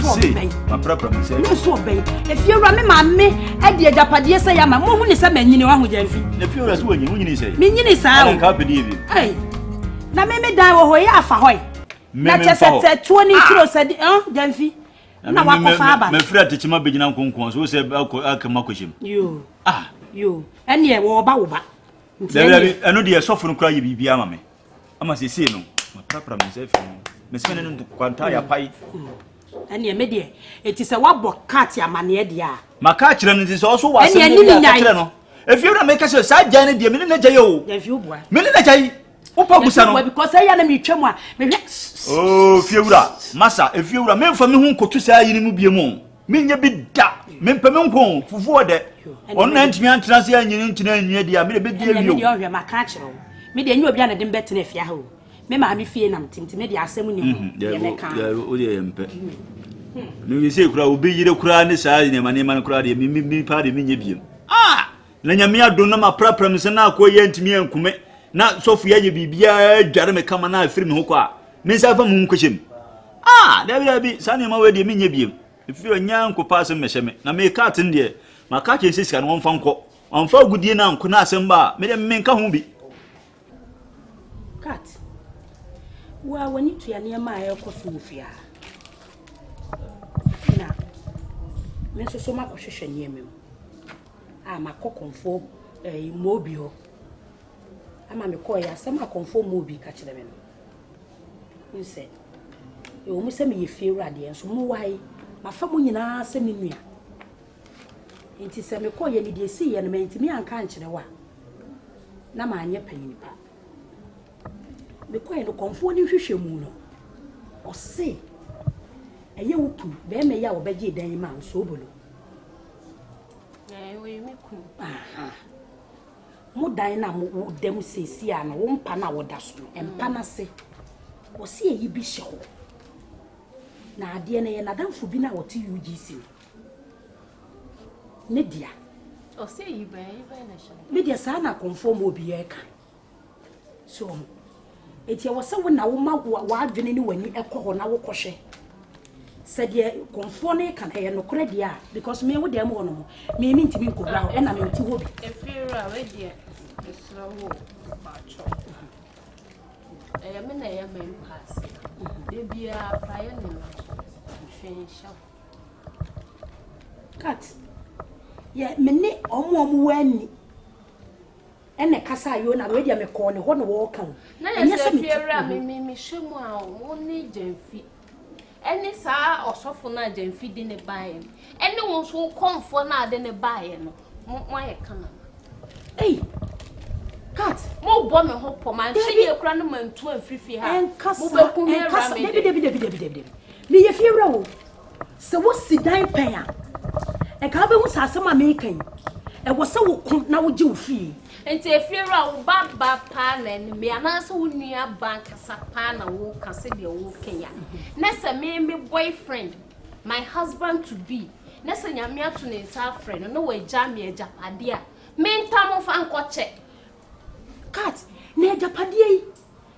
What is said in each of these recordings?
My problem is no so bay. If you run me, mammy, at the Japadia say, I'm a woman is a man, you know, who Jenfi. the few as when you say, Meaning is I can't believe you. Hey, now maybe die or hoy for hoy. Not just at 20 kilos said, Jenfi. Now I'm my friend teach my beginning concourse who said Alcamacushim. You, and ye war bauba. I know the soften cry be Biamame. I must say, no, my problem is Miss Menon to Quantaya pie. And ye media, it is a wabbo cat ya mania dia. My catcher is also was if you don't make us a side Janet, the minute jail. If you were Minute jay. Because I am a chumwa. Oh, Fiora, Massa, if you are men for me who could say you be a moon. Mean you be da, men permonco, for that. On Antimian Transia, you need to know you a bit dear. My catcher. Maybe you have done better if Yahoo. Mamma, me fear nothing to maybe I say when you say, crowd be you cry this side in my name and crowd, me party me. Ah, Nanyamia do not my preference and now quiet me and commit. Not Sophia, you be Jeremy come and I film Hoka. Miss Alpha Cushion. Ah, there will be Sunny already mean you. If you're young, could pass a measurement. Now make cat in there. My cat is can one phone call. On 4 good year now, could not send bar. Made a man come be. Cat. Well, when you are near my coffee, now, Mr. So much position near me. I'm a cock on 4 mobile. I'm a coya, some are conform movie catch them. You said, you almost send me a few radiance, so more why my family now send me. It is a McCoy, and you see, and meant me unconscious. Now, my near penny. The coin of conforming fish moon or say a young poo, there may yaw begy day man so below. Mo dina mo dem se si ana wo mpa na woda so empa na se wo se yi bi hye ho na ade na ye na danfo bi na wote UGC ne dia o se yi ba na hye media sa na conform obi ye ka so eti wo se wo na wo ma wa adwene ni wani ekọ ho na wo kọhwe said ye conform ne kan ye no kore dia because me wo dem wo no me ntimi nkobra ho e na me nti wo bi efira we dia esra wo bacho me na ye me pass de bia praye ne no hwensha cat ye me ne omo wani ene kasa yo na we dia me ko ne ho no wo kan na ye se efira me hwemu a wo ne Jenfi any sa osofo na Jenfi di ne bae any won so komfo na de ne bae no mo ye kana hey cat mo bo me ho po man hye ye kura no mantu amfifi ha mo be ku me ra me de me ye fiera wo se wo sidan pen a e ka be hu sa asema me kan e wo se wo ku na wo gi wo fie enti efiera wo baba pa na ni me anase wo nua bank sapa na wo kase de wo kenya na se me boyfriend my husband to be na se nyame ato ne nsa friend no we ja me ajapade a me ntam fa nkoche cat na ajapade yi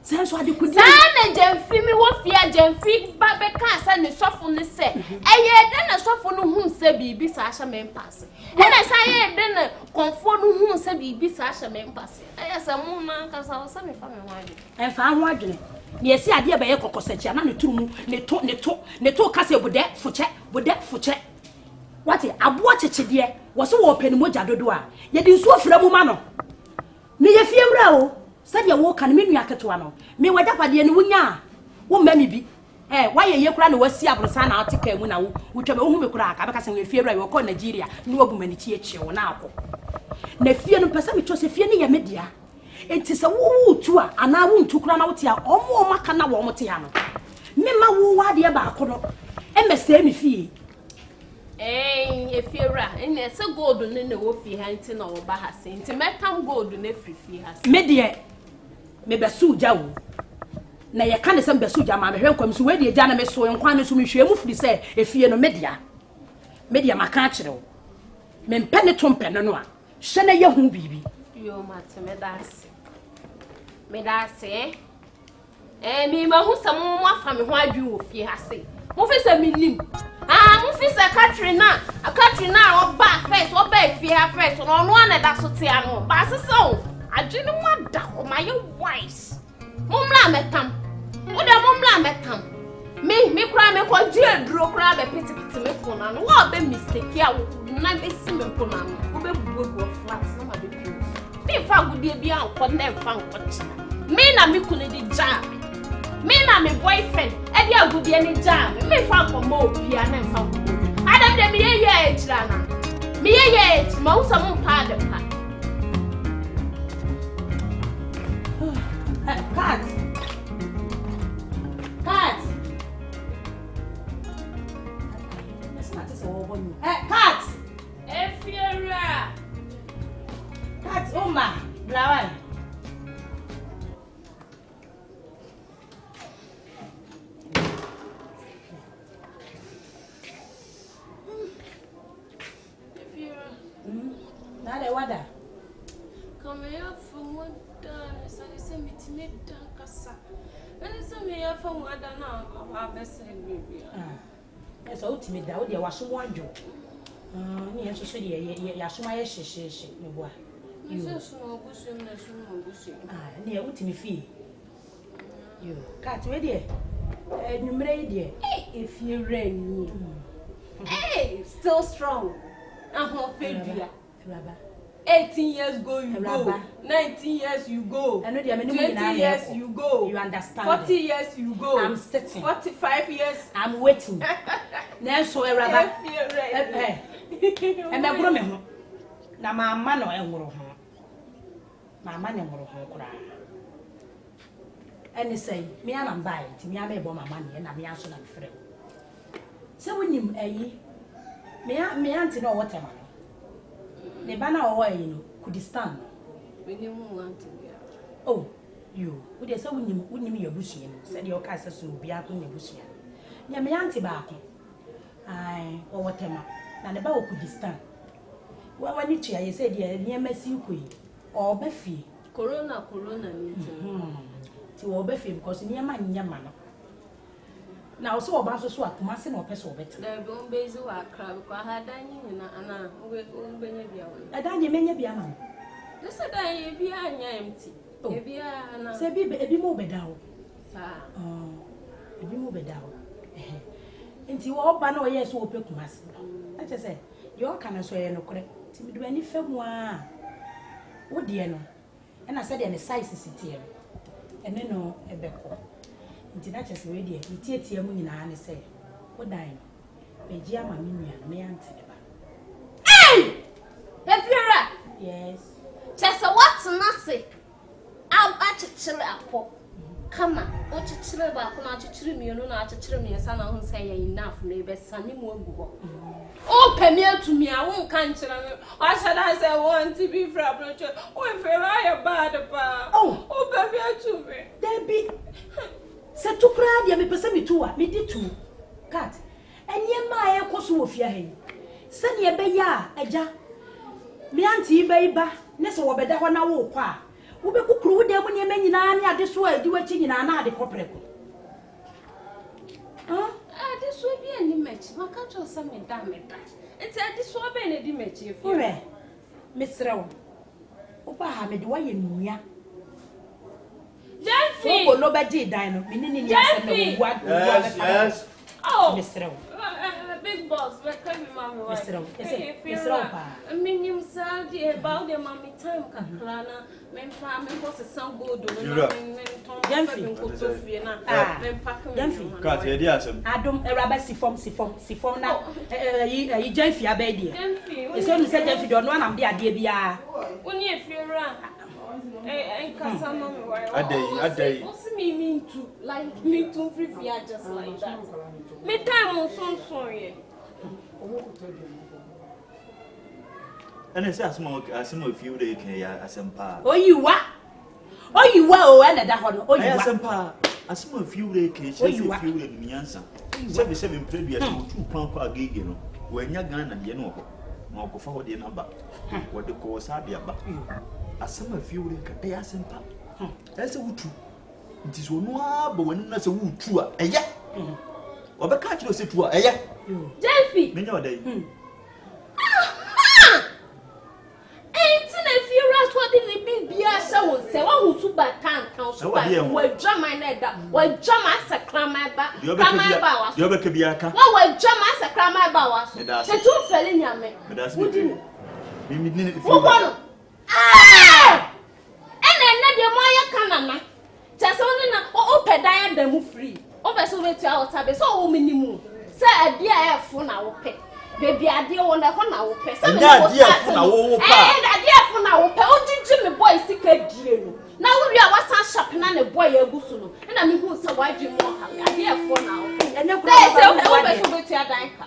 se so ade kudi sa na Jenfi mi wo fia Jenfi ba be kan sa ne sofo ne se eye de na sofo no hu se bibi sa ahya me mpasse ena sa ye de na konfo no hu se bibi sa ahya me mpasse eye sa mu na kasa wo se me fa me hwade e fa ho adwene ne esi ade be ye kokosachi na ne turumu ne to kasa bude fuche wati abo chechede wo se wo peni moja dodo a ye di nsuo fra mu ma no me ye fie mra o sadia wo kan me nua ketewa no me wada pade ne wunya wo mami bi wa ye kura na wasi abrosa na atika mu na wo tweme wo hu me kura aka beka se we fie mra wo ko Nigeria ne wo bu mani chi echi wo na akọ na fie no pesa me cho se fie ne ye media enti se wo tu a ana wo ntu kura na wo tia omo maka na wo motia no me ma wo wade ba akọ no se me fie efiera ene se gold ne wo fi ha nti na wo ba ha se nti metam gold ne fi ha se me de me besu jawo na ye ka ne se besu ja ma me hwe nkwam so we de ja na me so nkwan ne so me hwe mu firi se efie no media maka kire wo me mpe ne to mpe no a hye na ye hu bibi yo mate me dase mi ma hu se mo afa me ho adwi wo fi ha se mo fi se mi nim Mufisa Katrina oba first, oba fear first, no one that so tia no. But so, I didn't want that my wise. Mumla metam. What a mumla metam. Me cry me kwa je dro cry be piti me pona no. What be mistake ya na be sim pona no. Wo be bugo flat na ma be pure. Me fa gudie bia anko na fa anko chi. Me na me kunu di jam. Me na me boyfriend, e dia agudie ni jam. Me fa anko mo bia na fa anko. Adam de me ye ejrana. Me ye ej, ma usa mo pa de pa. Cat. Cat. Efiera. Cat, Oma, Blawan. Nada, wada. Come here from one done, so they say me to make Dankasa. And it's a me from one done now, our best baby. Yes, ultimate, that would be a washing one joke. Near to say, Yashuma, she, no boy. You so near ultimate fee. You cat ready. You made it. If you rain, hey, still strong. I'm not failure. 18 years ago you go, 19 years you go, 20 years you go, you understand? 40 years you go, I'm sitting. 45 years I'm waiting. Now so Rabba, and I grow me home. Now my man or home. My man and cry. And they say, me and I'm buying, me I may borrow my money and I'm answering friend. So when you me auntie know what I'm. The banner or you know could stand. When you want to be. Oh, you would you say when you your bushing, said your castles will be up in the bushing. Yeah, me auntie back. Aye, or whatever. And the bow could stand. Well, when you chair, you said, yeah, near Messi or Beffy. Corona meeting. To Beffy because near my yaman. Now, so about so I come or peso better. There don't be so I cry because I had dining and we will be a dine many be a man. This is a be empty. Maybe I say, be more bedow. Oh, be more bedow. And you all banner, yes, will pick mass. I just say, your can swear no correct. To do any film. What dear no? And I said, any size is it here. And then no, a beco. Nti na chese we de tietie mu nyina ne se wo dan be gia ma me nua me ante ne ba. Hey! Efiera. Yes. Chese what na se? A chichire akọ. Kama o chichire ba akọ na chichire mienu na chichire miensa na ho se ye enough na be sane mu agu ho. O pemi atumi a won kan kire me. O shada say want to be fra approach. O Efiera ya bad pa. O pemi atumi. There be se tu kra dia me pese me tu a me di tu cat enye ma e koso ofia hen se ne be ya agya me anti be ba ne se wo beda ho na wo kwa wo be kukuru wo de mu ne ma nyina ne ade so adi wachi nyina na ade kopreko ade so bi ani mechi maka cho se me da enti ade so be ne di mechi efi ore me srew wo ba ha me de wa ye nua Jeffy! Oh, no bad dino. Yes. Oh, Mr. Big boss, but come with mommy. Mr. I mean, you said about the mommy time, Kaklana, men farming was a sound good. Adam, a rabbit siphon now. You Jeffy, a baby. It's only said if you don't want, I'm the idea. Only if you're around. A day. What's me mean to like me to free just like that? Me time on so sorry. And it's a small few days as a Oh, you are? Oh, you are, and that one. Oh, you are a small few days. Oh, you are in the answer. 77 previous 2 pounds per gig, you know, when you're gone and you know, no go forward the number. What the course are there, but a summer few days, a simple. That's a wood. It is one, but when that's a wood true, a ya. obeka kire osetu a eye Jeffy menya wadai na fi raso de ne bibia sha won se wa hu su ba kan so ba wa drama na da wa drama sa krama ba krama ba wa yo beka bia ka wa drama sa krama ba wa so se tu fele nyame wudi mimi ni wo kono ene de mo ya kanana cha se woni na o pedan da mu free o be so wetu a ota be so o minimu se ade a efo na wo pe baby ade won da ho na wo pe se me ade efo na wo pa ade efo na wo pe o jiji me boy sika die no na wo wi a wasa sharp na ne boy agusu no na me hu se waji mo ha ade efo na wo pe ene kura o be so wetu adan ka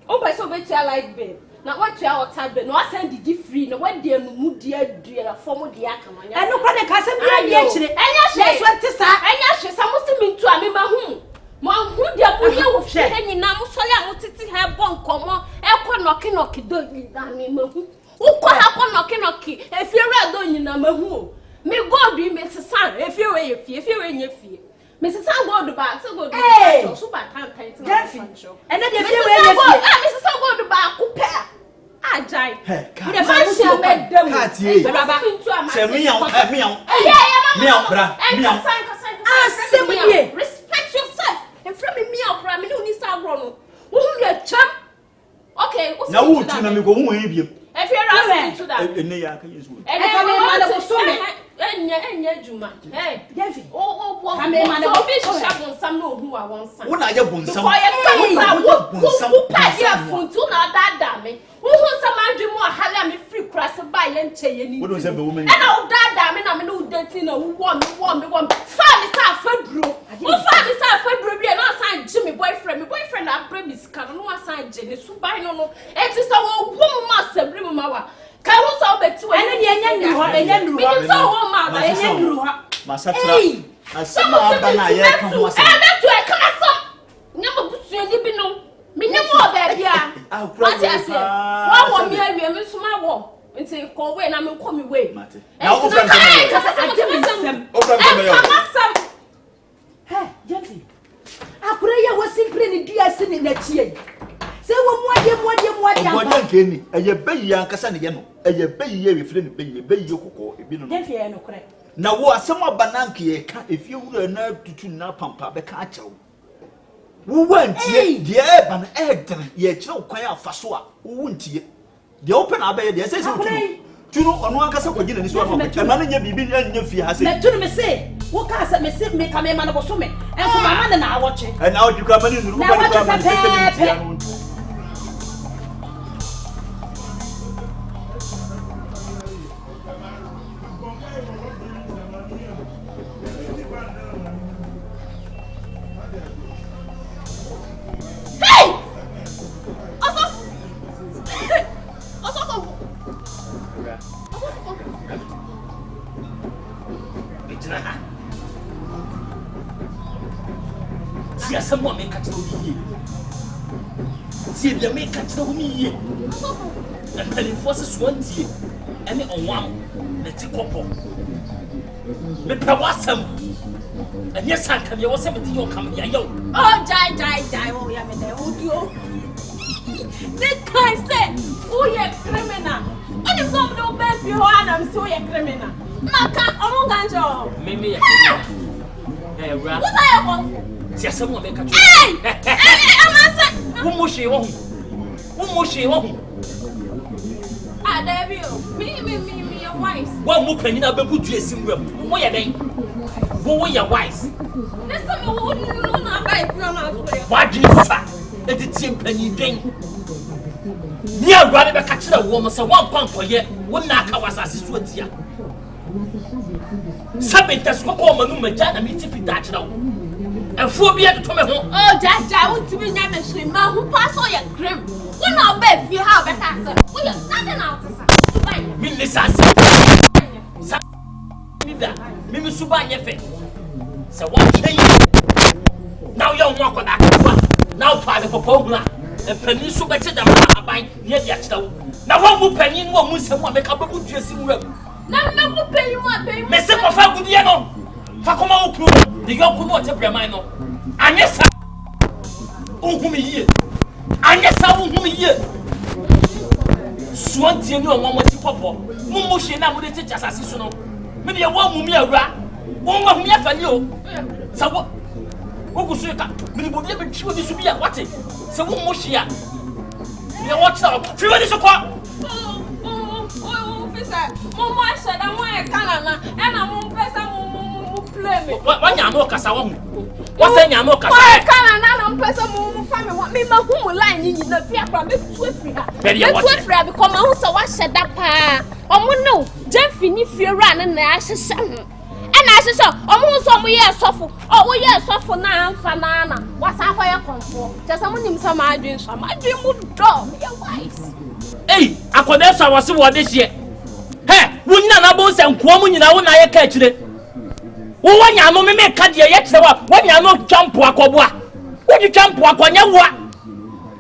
o be so wetu like babe na wetu a ota be no asan didi free no wadi anu mu die dua fo di aka manya eno kwa de ka se bia die chire enya hwe so tisa enya hwe sa musimi ntu a me ma hu mo hu de mo ye wo hwe henyi na mo sole a mo titi ha bon komo e ko noki do na me ma hu ukọ ha ko noki efiere do nyina ma hu me god me sesan efiere ye nye fie me sesan god ba se god ba so ba kan ene de efiere ye fie me sesan god ba ku pe ajai de fa musu medam katie se me yan bra asem die respect yourself and from me bra me no ni sa bro no wo hu me cham okay na wo tu na me go hu biem if you are asking to that ene ya ka yesu ene ka me ma na so me enya juma David o ka me ma na so be shabon sam no hu a won sam wo na ye bonsam wo pa dia funtu na dada me wo hu sam adwemu a hala me free cross ba ye nche ye ni wo do se be wo me na wo dada me na me no dating na wo fa me sa faduro wo fa me sa faduro bi na san je me boyfriend na bra me sika no san je ne subai no enti so wo wo ma sabri ma wa ka wo so beti wa ene de enya nuru ha mi so wo ma ba enya nuru ha masatra asema aba na ye ka ho asem to e ka so nyama busuan ni bi no me nyama ba bia what I say wa wo mi awie me suma wo nti ko we na me ko mi we na wo fa me ka sa sem o fa me yo he Jeffy akure ya wo simple ni dua si ni na chie se wo muade obodia nke ni eye bayi ankasa ne ye no eye bayi ye refre ne bayi kokko ebi no Jeffy ya no kure na wo asema bananke ye ka efie wura na tutu na pampa be ka achew wo wantie de e ban edren ye kire kwan afaso a wo wuntie de open abaye de se tunu onu ankasa kwagina ni so no e ma nya bibi nya fie ha se na tunu me se wo ka sa me se me ka me ma na boso me enso mama na awoche e na oju ka mani nuru ko ka mani se Siasa mo me katro biye. Sie bia me katro ho miye. Na telefo se soantie. Ene onwam na ti kopo. Me pa wasam. Anya sanka me wasam ti yo kam ya yo. Oh jai wo ya me de odio. This guy said, "Oh you criminal." What is up no bad for you and I'm so you criminal. Maka omo ganjo. Mimi ya. Ra. What are you? Siasa mo me katro. Hey! Amasa. Wo mo hwe wo. Ah, David. Me your wife. Wo mo panyina abebu du esimwam. Wo ye den. Wo ye wise. Listen me wo na buy from us. Wadisa. Edi tie panyin den. Ni agwa be ka kire wo mo se wo kwankoye. Wo na aka wasase so atia. Sabentas ko ko manu maja na mi ti fita kire wo. Efo bia to me ho. Oh, jaja, wo ti bi nya me hwe ma ho pass o ye grave. Wo na ba fi ha be ka se. Wo ye nothing out sa. Mi ni sase. Sa ni da. Mi suba nye fe. Se wo twen. Now you walk on that. Now private program. And penny so better than my buying near the actual. Now one more penny, one more someone make up a good dressing room. Now no pay you one pay. Mr. Papa Gudiano. Fakoma Oku, the young water Bramino. And yes, ohumi yie anya sa ohumi yie suantie ni onwa moti kopo mumu hye na mode teacher asase so no me de wo mumi awura wo nwa humi afani o sawo wo kusu ka me de bobi be twi odi so bia wate se wo mu hye a me wo tsa fi wadi so kwa officer mumu ashada mo e kana na e na mo pesa mo play me wa nya mo kasa wo wase nya mo kasa wa kana na pesa mo fa me ma hu mo line ni na fi akwa me tu afri ha me tu afri ha because ma hu so wa sheda pa omo no Jemfi ni fiera na na ahyehyɛ ho e na ahyehyɛ omo so mo ye sofo wo ye sofo na amfa na na wasa akoye konfo tesa mo nim sa ma adwen so ma adwen mu do me wise akoda so wase wo de hye wo nyina na bo se nko mo nyina wo na ye ka akire wo wanya no me ka de ye kire wa wanya no twampo akobo a wo di twampo akonya wo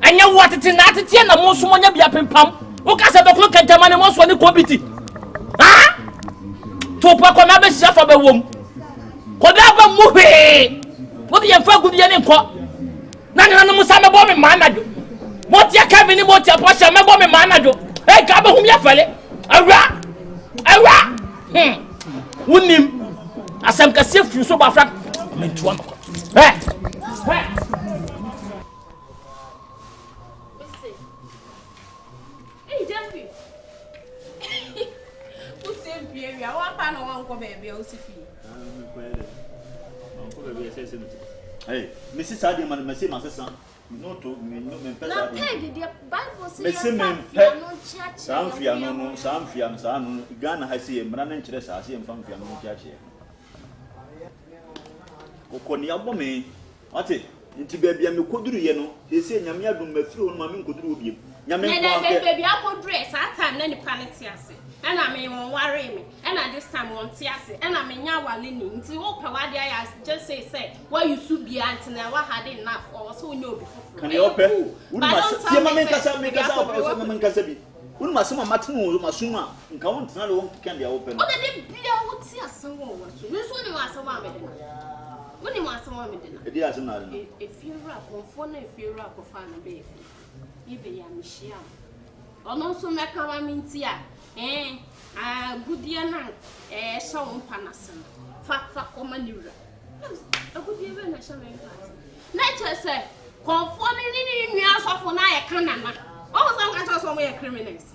anya wo tete na tete na mo so mo nya bia pempam wo ka se doklo kantama ne mo so ne kobiti ha to pa ko na be sia fa be wom ko da ba mu he wo di yemfa gudiye ne nko na na no musa me bo me manajo mo tia ka bi ni mo tia pa sha me bo me manajo ka ba hum ya fale awra wonim asam ka se furu so ba fra me tuam Jemfi who say behavior wa pa no wan ko baby o si fi hey Mrs. Sadi man me say masesa no to me no me pesa na peg the Bible say samfia no sa no Ghana ha say mra na nkire sa say mfamfia no kiache kokoni abome ate nti bebia me koduru ye no say nyame adum mafiri won ma me koduru obiem nyame ko anke baby akodure sa time na ni paneti ase ena me won ware me ena this time won ti ase ena me nya wale ni nti wo pe wade ya just say why you su bia anti na wa had enough or so onye obi fufuru kan you ope unma se ma me kasa o so me kasa bi unma se ma matinu ma suma nka won tena le won kan dia ope no o de bia wo ti ase won wo so me so ni wa ase wa me de woni wa ase wa me de na e dia ase na efiura konfo na efiura ko fa na be ibe ya mishia ono so meka wa minti a gudie na sha won panasem fa koma niura agudie be na sha men pass na chese konfo ni nua sofo na ye kanana o so nka cho so mo ye criminals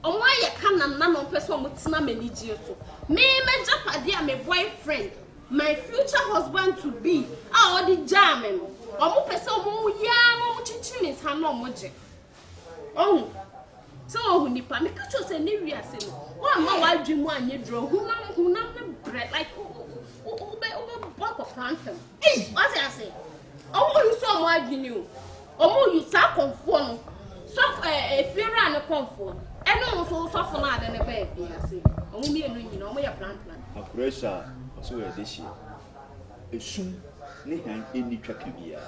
o mo ye kanana na no pese mo tina maniji so me japade a my boyfriend my future husband to be all the jamming omo pese omo ya no chichimi sa no moje oh so ohu nipa me kacho se ne wi ase no wa ma wa dwemu anye dro hunam ne bread like obe block of phantom what I say omo you so mo adwini o omo you sa konfo no so efiera ne konfo eno so fo na ade ne ba efi ase omo mi enu nyina omo ya plan akuresa so we dey share esum ne han eni twaka bia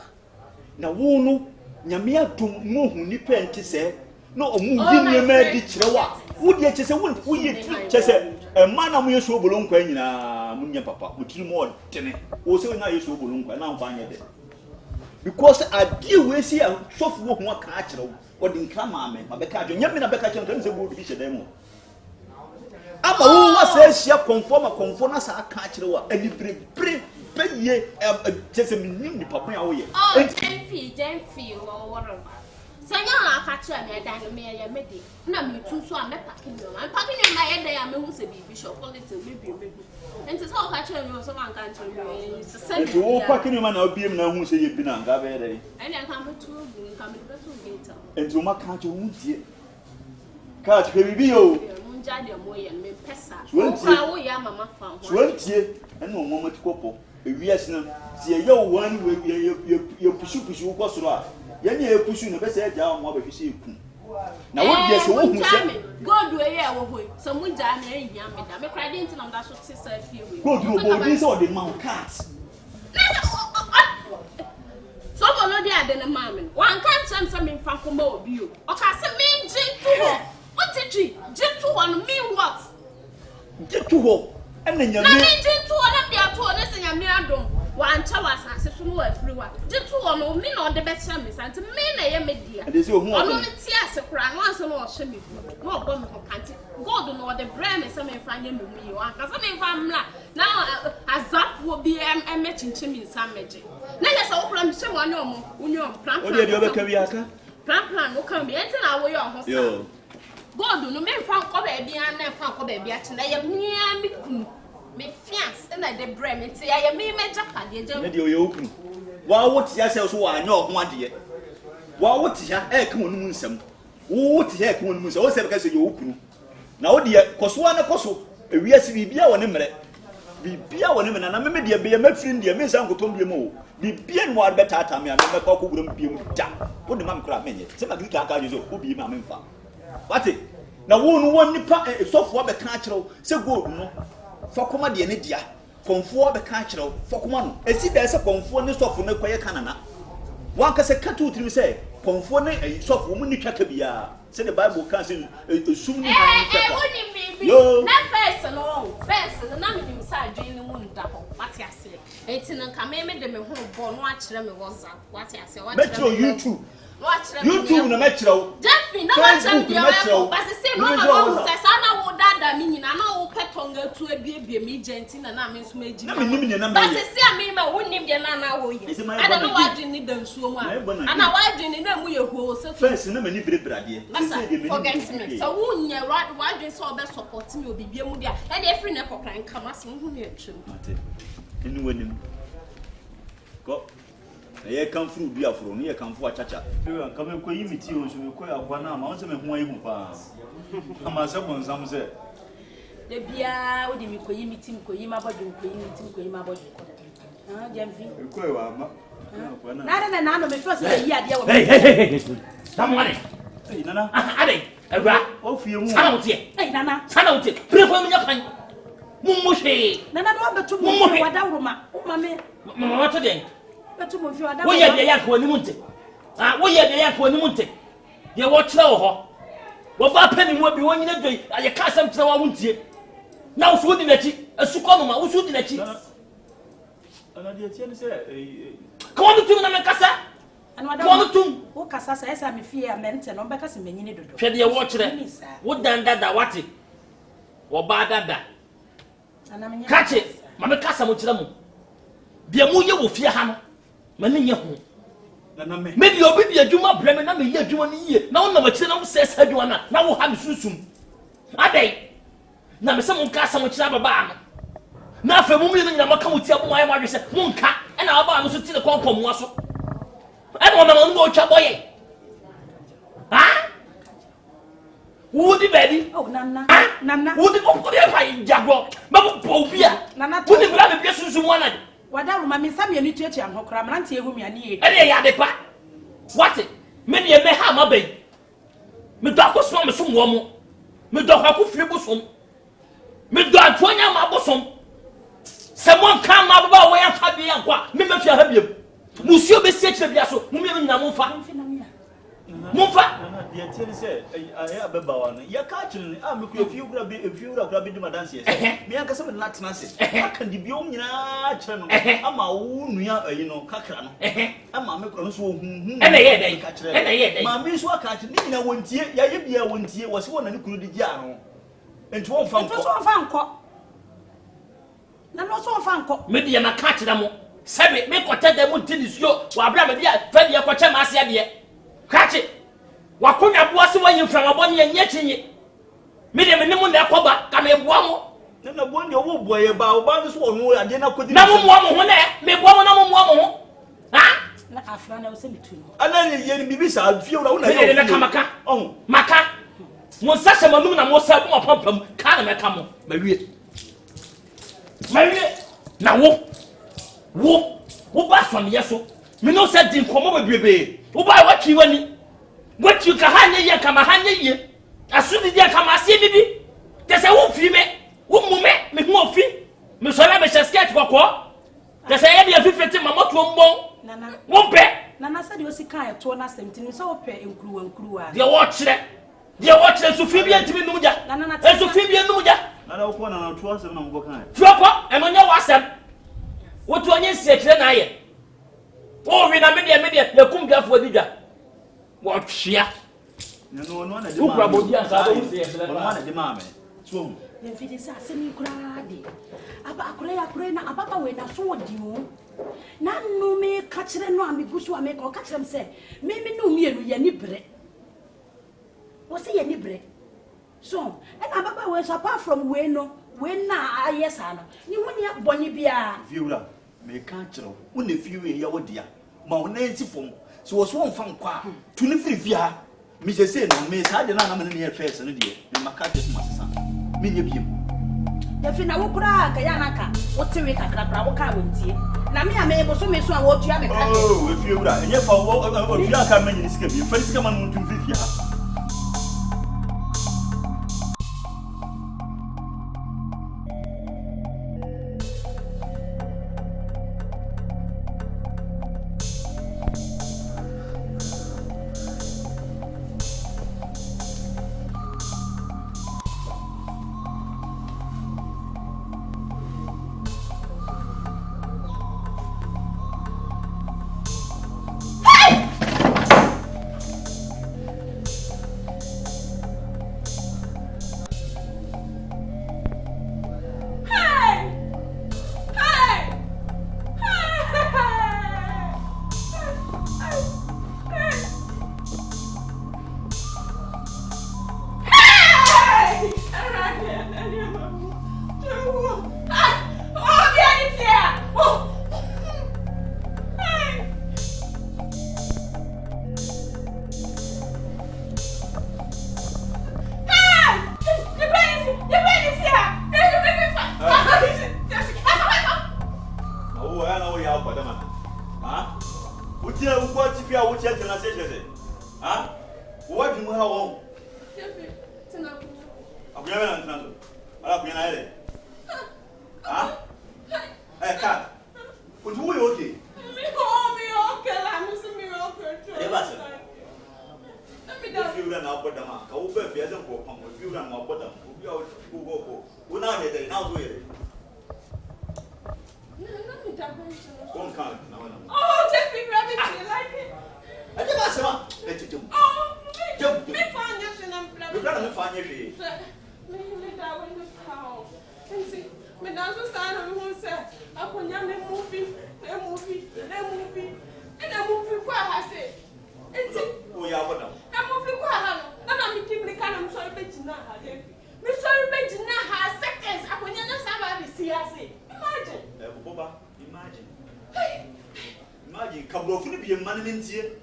na wo no nyame adom mo hu nipa enti se no omu yi ma di kirewa wo de chese wo yi chese ma na mo yesu obolo nkwa nyina munya papa mutiri mo odene wo se na yesu obolo nkwa na nkwa anya de because adi we si sofu wo hu aka kirewo odi nka maame ma beka adwo nyame na beka kirewo tan se bo bi hyede mo ama wo wa se hia konfo na sa aka kirewo ani bre ye chese minim ni papa ya wo ye Jemfi wo sanya na akacha me dan no me ya medi na me tu so a me packing na ye dan ya me hu se bi bishop quality me enti so akacha me so man kan me enti wo packing ma na obiem na hu se ye bi na nga be dey eni kan me tu bu kan me betu gate enti wo maka cho hu tie ka ti bibi yo mun ja de mo ye me pesa wo ka wo ya mama fa ho so tie eni wo mo matikopo ewiase na tie ye wo wan ye pusu ko soro a ye ne ye pusu no be se ja mo ba hwese eku na wo die se wo hu se god we ye wo hoy so mu ja na ehia me da me kra de nti na da so se sa fie we god no bo di se o de man cat so go no dey ade na mama wan kan cham se me fa ko ma obi o o ka se me nji tu ho what did you tu ho no mean what nji tu ho ena nyame na me nji tu ho na bia tu ho na se nyame adom wancha wasase so no afiri wa jitu ono me na ode be kira me santi me na ye media ade se ohun ono me ti ase kura no anso no ohye me no obo me ho kanti god no ode brand me se me fa nya me mu yi aka se me fa mla na azapo bi me chinchi me nsan meje na ye se wo kura me hye wo anya omo unyo plan o de obe ka wi aka plan no kan bi enti na wo ye ho sa god no me fa ko ba bia na fa ko ba bia chi na ye mia me kunu me fiance na de brem nti ya me meja pade je na de oye okunu wa wote ya se so wa anya ho ade wa wote ya e kan onum nsam wo wote ya kan onum nsam wo se be ka se ye okunu na wo de koso na koso ewiase bibia wo ne mre bibia wo ne me na me de be ya mafiri de me nsan kotom bi mo bibia no wa beta ta me me ka ko gurum bi mu da wo de mam kra menye se ma grika ka jo so obi ma me mfa wate na wo no won nipa sofo be ka akireo se gold no fokoma de ne dia konfo be ka akireo fokoma no esi da se konfo ne sofo ne koye kanana wan ka se katu tiri se konfo ne sofo mu ni twaka bia se the bible kan se sum ni han twaka yo na first no na me nim sa adwen ni mu nda ho wate ase enti na ka me de me ho bo no akire me WhatsApp wate ase wa akire YouTube na metro Jeffy na wa cham dia wa ba se say no ma wo se sa na wo dada mi nyina na wo petonga tu ebiebie mi genti na me nso ma na me nim ne na me ba se say me ma wo nim de na wo ye ada no wa dwen ni dansuo mu ana wa dwen ni na mu ye ho se first na me ni brebrade forget me so wo nya wa dwen so be support me obibie mu dia e dey free na kokran kama se hu ne atwem mate enu wanim go ye kan furu du afro no ye kan fu achacha ka me ko yimiti o so me ko akwa na ma won se me hu ayi hu pa ama se bon sam se de bia o de me ko yimiti me ko yima bodu ko yimiti me ko yima bodu ah Jemfi ko e wa ma na no me fo se yi ade wo hey tamwane hey nana ade awra o fie mu sana wote hey nana sana wote prefo me nya pan mummo hwe nana no betu mu wada wuruma o mame mama wato den wo ye de yak woni munte wo ye de yak woni munte ye wo kire wo ho wo ba pani mu bi wonyina doi ye ka asam kire wa wuntie na wo so di nachi asuko no ma wo so di nachi ana de tie ne se ko wonu tum na me kasa ko wonu tum wo kasa sa esa me fie amente no be kasa menyine dodo hwe de wo kire wo danda wate wo ba dada kache ma me kasa mo kire mu bia mu ye wo fie ha no mani nye ho na me di obi di adwuma breme na me ye adwuma ni ye na wona ma kire na wo sesa adwuma na wo ha me susum adai na me se mo nka sa mo kire baba no na afa mu mi nyina maka mo ti abo ayi ma hwese mo nka e na baba no so ti ne konkom mo so e na ma no twa boye ha wo di baby oh nana wo di ko ko dia fa jago ba bo bia nana to ni bla me bia susum wana wada ruma me samye ni tuachi amhokra mrante ehu mi ani e ene ya de pa what me ne me ha ma be me do akoso me so mo mo me do akofie bosom me do atonya ma bosom se mo kan ma baba wo ya fa bi yankwa me me fia ha biem musio be sie kire bia so mo me nyina mo fa na de tie ne se ayi abeba wa no ye ka kire a me ku efiura bi di madanse ye me yanka se me na tena se aka di bi o nyina kire no ama wo nua ayi no kakra no ama me kro no so hu ene ye dai ma me so aka kire ni nyina wontie ya ye bia wontie wo se wona ne kuru di gia no enti won fa nko na no so fa nko me de na ka kire mo sebe me kwata da mo ntinisuo wa abra me dia fa de kwacha ma ase ade kachi wakonya boase wanyi mframa boni enye chinyi me de me nemu na akoba ka me boa mo na boni wo boye ba wo ba so onu ade na kodi na mo mo ho na me boa mo na mo mo ho ha na afra na wo se bitu ana ye ni bibi sa fie wo na ye na kamaka maka mo sase manum na mo sa mo pampam ka na me ka mo ma wie na wo ba so ne yeso me no se din komo ba biebe wo ba watwi wani watwi ka hanye ye kama hanye ye asudi dia kama asie bibi te se wo fi me wo mu me hu ofi me so na me sketch kokko te se ye dia fifete mamoto mbon nana wo pe nana se de o sika eto na semtini so wo pe nkuruwa dia wo kire so fi bi antimi numja so fi bi numja nana wo ko na to asem na mo kan tuoko eno nya wasem What to onye se kire na ye? Oh, we na media ya kumja fo dida. What hia? No na de. Ukura bodi ansa do se ye. No na de ma me. So. Me fi de sa asemi kura de. Aba akure na ababa we na so odi o. Na no me ka kire no amigusu ame ka ka kire me se me no mienu ye ni bre. Wo se ye ni bre. So, and ababa we so apart from we no, we na ayesa no. Ni woni abonye bia. Viura, me ka kire wo na fi we ya wo dia. Ma wo na enti fom. So wo so won kwa. Tu ni firi via. Me je say no me sa de na me ne first no de. Me maka just masasa. Me nye biem. Ya fi na wo kura ka ya naka. Wo tewe kakra wo ka wontie. Na me ame bo so me so a wo tua me ka. Oh, we Viura, enye fa wo Viura ka me ni sika bi. Fa sika man mo tu via.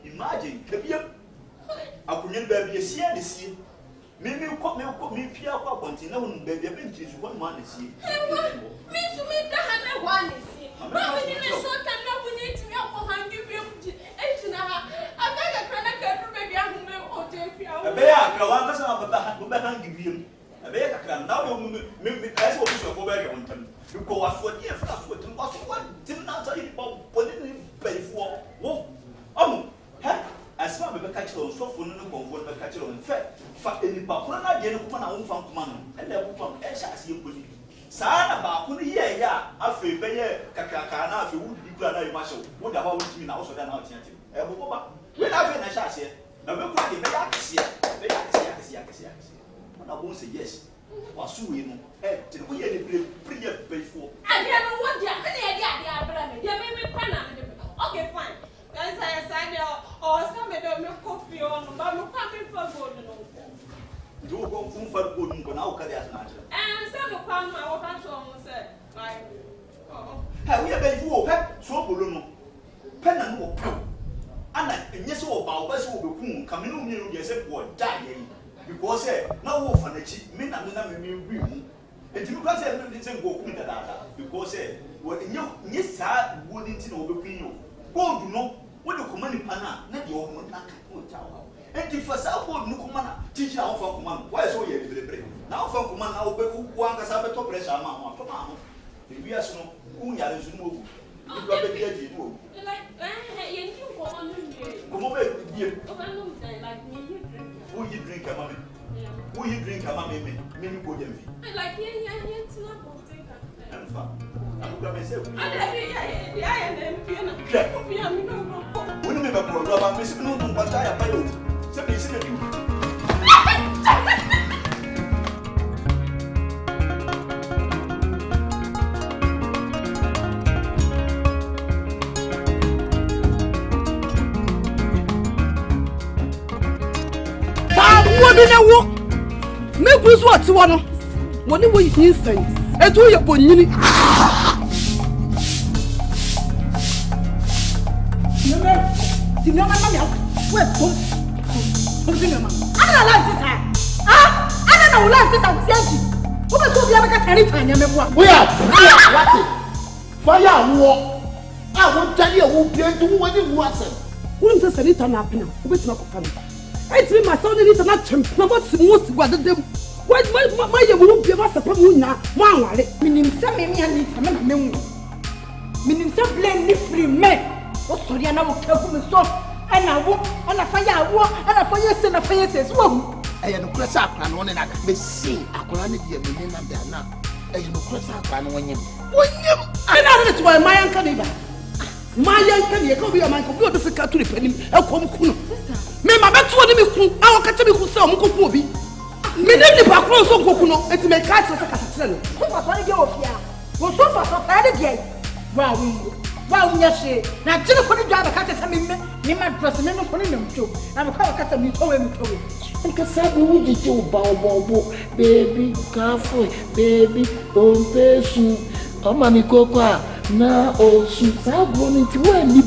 Imagine, akunyen baby sia de sie. Me pia kwa kontina hun baby ben tisu one man sie. Me so me da ha na one sie. Ba we ni so kan na bunye timi akọ hangi bi mji. Etina ha. Abega kana ka du baby ahu me o te fi ahu. Be ya kra wa kasa ba hangi bi. Be ya kra na we me kasi obi so ko ba ke wontam. Because was for the first what was one did not tell you about putting pay for. Wo. As far as the catcher on so for no comfort the catcher on fact for any papa na de no kuma na wo fam kuma no e le wo fam e sha ase eponi saa na ba ko ne ye ya afi be ye kakaka na afi wo di kura na you masho wo da ba wo timi na wo so da na wo tia tim e bo ba we na afi na sha ase na be ko de be ya kese na wo say yes wasu we no e te wo ye de pre pay for ade no wo dia me ne ade abra me dia me pa na me okay fine. Guys, I said, oh, some of them coffee on, but look at me for good. Do go for good, but now can I not? And some of them, I will have to say, like, oh, have we a bed for pet? So, Bruno. Pen and walk. And yes, all about us will be coming on you, yes, what dying. Because, no wolf and a cheap, men and me, and you can't say anything go with that. Because, what yes, I wouldn't know the you. Go, do not. What do command pana? Not your own knock. And if a South no command, teach our for command. Why so ye deliberate? Now for command, I will be one as a top pressure. Mamma, if we are so, who are you move? You got the idea you do. like, you go on Come over, dear. Like me, you drink. Who you drink a mammy? Who you drink a mammy? Many good envy. Like, yeah, it's not going to take When we have a program, Miss Newton, what I have followed. Somebody said you. Make us what you want. What do you say? I do your bonny. It's me, my son, it's not champion. What's the most what the them? Why, you won't be able to put me now? One, meaning some men need some men. Meaning some blame me free men. What sorry, and I will kill them so. And I walk, and I fire, walk, and I fire, and I fire says, well, I am a cross up and one and I can see. I could only be a million and they're not. I am a cross up and when you. I know that's why my uncle neighbor. My uncle, you come here, my computer, the secretary, I'll come cool. Me ma betu oni mi kun awo ka temi kun se o mu kokun obi me ne ni pa kun so kokun no enti me ka tse ka tse no so fa so ni ge ofia wo so fa so pa de ge wa wu nya she na jini ko ni dwa ba ka tse me ma dress me no ko ni mcho na me ka tse mi towe nka sabu wu ji ti o ba obo baby kafo baby pompesu o ma ni koko a na o su sabu ni ti wa ni